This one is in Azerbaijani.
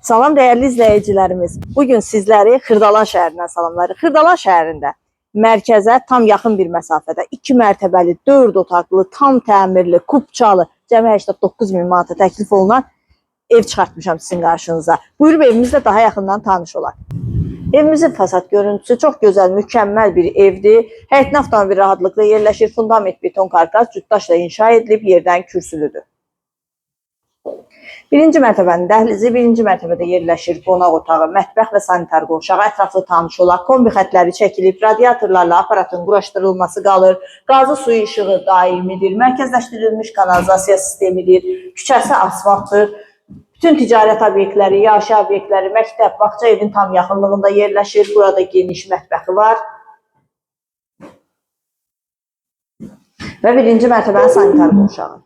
Salam dəyərli izləyicilərimiz. Bugün sizləri Xırdalan şəhərindən salamlayırıq. Xırdalan şəhərində mərkəzə tam yaxın bir məsafədə 2 mərtəbəli, 4 otaqlı, tam təmirli, kubçalı, cəmi 89 min manata təklif olunan ev çıxartmışam sizin qarşınıza. Buyurub evimizlə daha yaxından tanış olaq. Evimizin fasad görüntüsü çox gözəl, mükəmməl bir evdir. Həyətinə avtomobil rahatlıqla yerləşir. Fundament beton karkas cütdaşla inşa edilib, yerdən kürsülüdür. Birinci mərtəbənin dəhlizi, birinci mərtəbədə yerləşir qonaq otağı, mətbəx və sanitar qovşağı, ətraflı tanış olaq. Kombi xətləri çəkilib, radiatorlarla aparatın quraşdırılması qalır. Qazı suyu işığı daimidir, mərkəzləşdirilmiş kanalizasiya sistemidir, küçəsi asfaltdır. Bütün ticarət obyektləri, yaşayış obyektləri, məktəb, bağça evin tam yaxınlığında yerləşir. Burada geniş mətbəxi var. Və birinci mərtəbənin sanitar qovşağı.